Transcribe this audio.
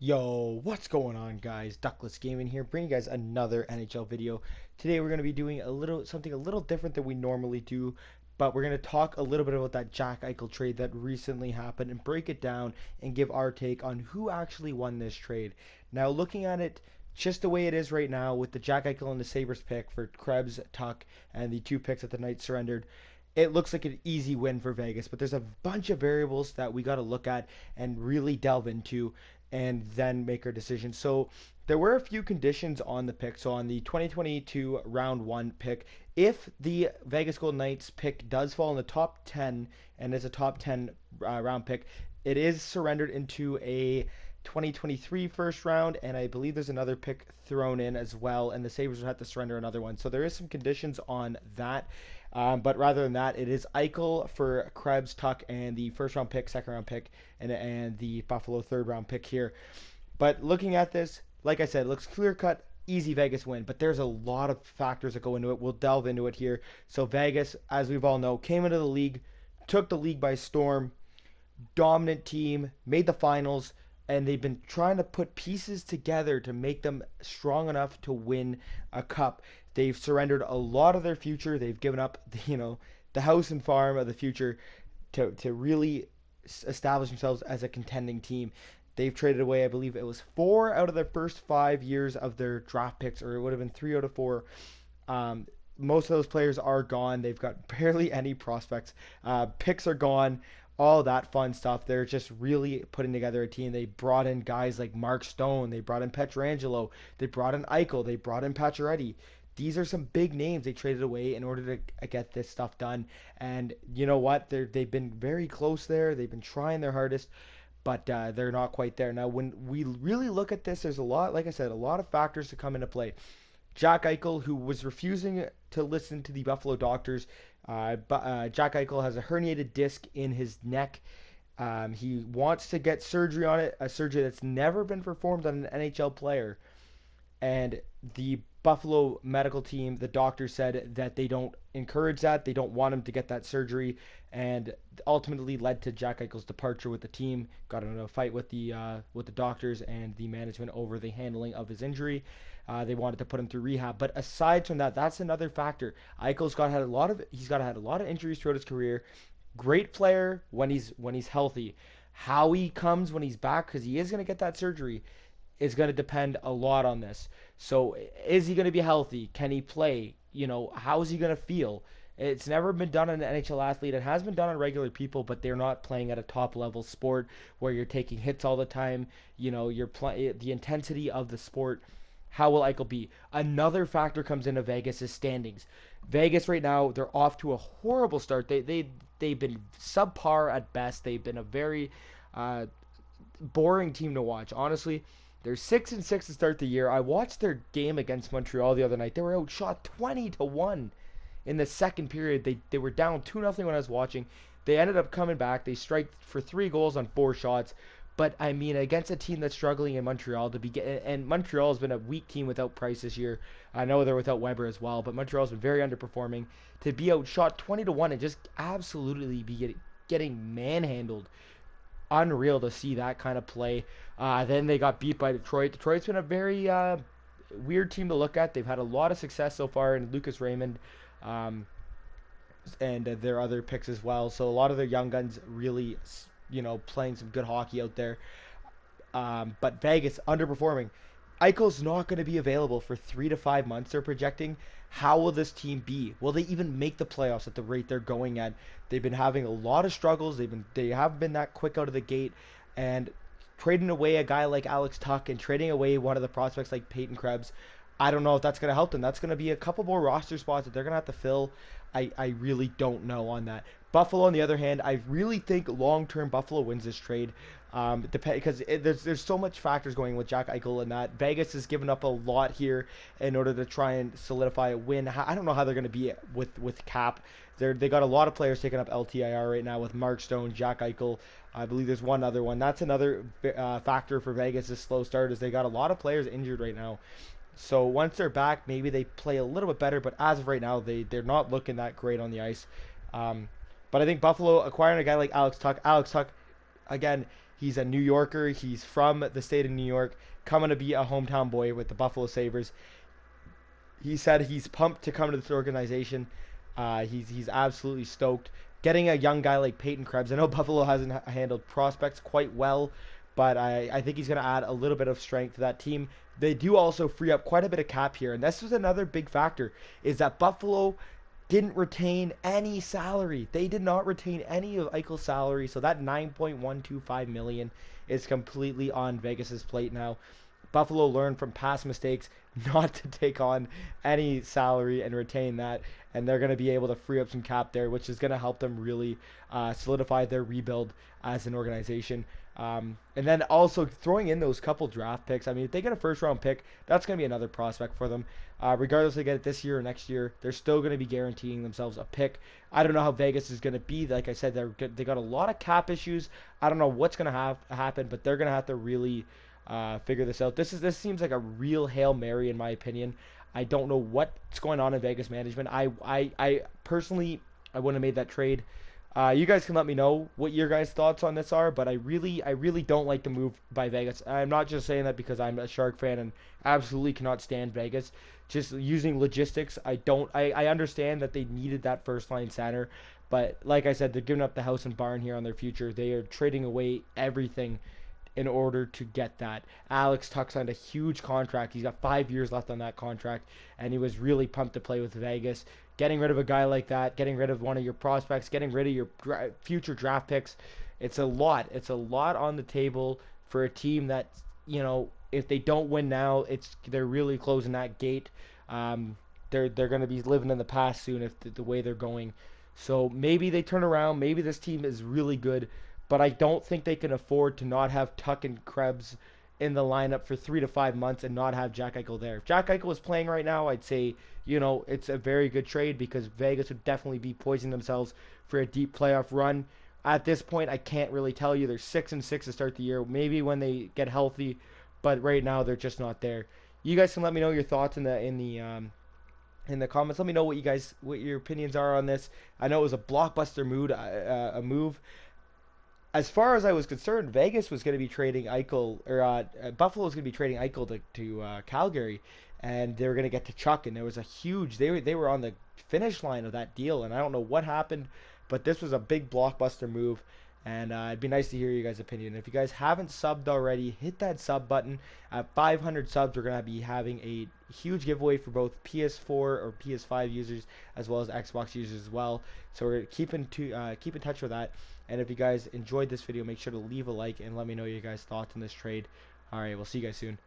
Yo, what's going on, guys? Duckless Gaming here, bringing you guys another NHL video. Today we're going to be doing something a little different than we normally do, but we're going to talk a little bit about that Jack Eichel trade that recently happened and break it down and give our take on who actually won this trade. Now, looking at it just the way it is right now, with the Jack Eichel and the Sabres pick for Krebs, Tuck, and the two picks that the Knights surrendered, it looks like an easy win for Vegas, but there's a bunch of variables that we got to look at and really delve into and then make our decision. So there were a few conditions on the pick. So on the 2022 round one pick, if the Vegas Golden Knights pick does fall in the top 10 and is a top 10 round pick, it is surrendered into a 2023 first round, and I believe there's another pick thrown in as well, and the Sabres would have to surrender another one. So there is some conditions on that. But rather than that, it is Eichel for Krebs, Tuck, and the first round pick, second round pick, and the Buffalo third round pick here. But looking at this, like I said, it looks clear cut, easy Vegas win. But there's a lot of factors that go into it. We'll delve into it here. So Vegas, as we've all know, came into the league, took the league by storm, dominant team, made the finals, and they've been trying to put pieces together to make them strong enough to win a cup. They've surrendered a lot of their future. They've given up, the house and farm of the future to really establish themselves as a contending team. They've traded away, I believe it was 4 out of their first 5 years of their draft picks, or it would have been 3 out of 4. Most of those players are gone. They've got barely any prospects. Picks are gone. All that fun stuff. They're just really putting together a team. They brought in guys like Mark Stone. They brought in Pietrangelo. They brought in Eichel. They brought in Pacioretty. These are some big names they traded away in order to get this stuff done. And you know what? They've been very close there. They've been trying their hardest, but they're not quite there. Now, when we really look at this, there's a lot, like I said, a lot of factors to come into play. Jack Eichel, who was refusing to listen to the Buffalo doctors. Jack Eichel has a herniated disc in his neck. He wants to get surgery on it, a surgery that's never been performed on an NHL player. And the Buffalo medical team, the doctor said that they don't encourage that. They don't want him to get that surgery, and ultimately led to Jack Eichel's departure with the team. Got into a fight with the doctors and the management over the handling of his injury. They wanted to put him through rehab, but aside from that, that's another factor. Eichel's got had a lot of injuries throughout his career. Great player when he's healthy. How he comes when he's back, because he is going to get that surgery, is going to depend a lot on this. So is he going to be healthy? Can he play? How is he going to feel? It's never been done on an NHL athlete. It has been done on regular people, but they're not playing at a top level sport where you're taking hits all the time. You're playing the intensity of the sport. How will Eichel be? Another factor comes into Vegas' standings. Vegas right now, they're off to a horrible start. They've been subpar at best. They've been a very boring team to watch. Honestly, they're 6-6 to start the year. I watched their game against Montreal the other night. They were outshot 20-1 in the second period. They were down 2-0 when I was watching. They ended up coming back. They striked for 3 goals on 4 shots. But I mean, against a team that's struggling in Montreal and Montreal has been a weak team without Price this year. I know they're without Weber as well, but Montreal's been very underperforming. To be outshot 20-1 and just absolutely be getting manhandled, unreal to see that kind of play. Then they got beat by Detroit. Detroit's been a very weird team to look at. They've had a lot of success so far in Lucas Raymond, and their other picks as well. So a lot of their young guns really, playing some good hockey out there. But Vegas underperforming. Eichel's not going to be available for 3 to 5 months. They're projecting. How will this team be? Will they even make the playoffs at the rate they're going at? They've been having a lot of struggles. They haven't been that quick out of the gate, and trading away a guy like Alex Tuck and trading away one of the prospects like Peyton Krebs, I don't know if that's going to help them. That's going to be a couple more roster spots that they're going to have to fill. I really don't know on that. Buffalo, on the other hand, I really think long-term Buffalo wins this trade. Because there's so much factors going with Jack Eichel and that. Vegas has given up a lot here in order to try and solidify a win. I don't know how they're going to be with cap. They got a lot of players taking up LTIR right now with Mark Stone, Jack Eichel. I believe there's one other one. That's another factor for Vegas' slow start, is they got a lot of players injured right now. So once they're back, maybe they play a little bit better. But as of right now, they're not looking that great on the ice. But I think Buffalo acquiring a guy like Alex Tuck, again, He's a New Yorker. He's from the state of New York, coming to be a hometown boy with the Buffalo Sabres. He said he's pumped to come to this organization. He's absolutely stoked. Getting a young guy like Peyton Krebs. I know Buffalo hasn't handled prospects quite well, but I think he's going to add a little bit of strength to that team. They do also free up quite a bit of cap here, and this was another big factor, is that Buffalo didn't retain any salary. They did not retain any of Eichel's salary, so that 9.125 million is completely on Vegas's plate now. Buffalo learned from past mistakes not to take on any salary and retain that, and they're going to be able to free up some cap there, which is going to help them really solidify their rebuild as an organization. And then also throwing in those couple draft picks. I mean, if they get a first round pick, that's going to be another prospect for them. Regardless if they get it this year or next year, they're still going to be guaranteeing themselves a pick. I don't know how Vegas is going to be. Like I said, they got a lot of cap issues. I don't know what's going to happen, but they're going to have to really figure this out. This seems like a real Hail Mary in my opinion. I don't know what's going on in Vegas management. I personally, I wouldn't have made that trade. You guys can let me know what your guys' thoughts on this are, but I really don't like the move by Vegas. I'm not just saying that because I'm a Shark fan and absolutely cannot stand Vegas. Just using logistics, I understand that they needed that first line center, but like I said, they're giving up the house and barn here on their future. They are trading away everything in order to get that. Alex Tuch signed a huge contract. He's got 5 years left on that contract, and he was really pumped to play with Vegas. Getting rid of a guy like that, getting rid of one of your prospects, getting rid of your future draft picks, it's a lot. It's a lot on the table for a team that, if they don't win now, they're really closing that gate. They're going to be living in the past soon if the way they're going. So maybe they turn around. Maybe this team is really good. But I don't think they can afford to not have Tuch and Krebs in the lineup for 3 to 5 months and not have Jack Eichel there. If Jack Eichel was playing right now, I'd say, it's a very good trade because Vegas would definitely be poisoning themselves for a deep playoff run. At this point, I can't really tell you. They're 6-6 to start the year. Maybe when they get healthy, but right now they're just not there. You guys can let me know your thoughts in the comments. Let me know what your opinions are on this. I know it was a blockbuster move. As far as I was concerned, Vegas was going to be trading Eichel, or Buffalo was going to be trading Eichel to Calgary, and they were going to get to Chuck, and there was a huge, they were on the finish line of that deal, and I don't know what happened, but this was a big blockbuster move, and it'd be nice to hear you guys' opinion. If you guys haven't subbed already, hit that sub button. At 500 subs, we're going to be having a huge giveaway for both PS4 or PS5 users as well as Xbox users as well. So we're keep in touch with that. And if you guys enjoyed this video, make sure to leave a like and let me know your guys' thoughts on this trade. Alright, we'll see you guys soon.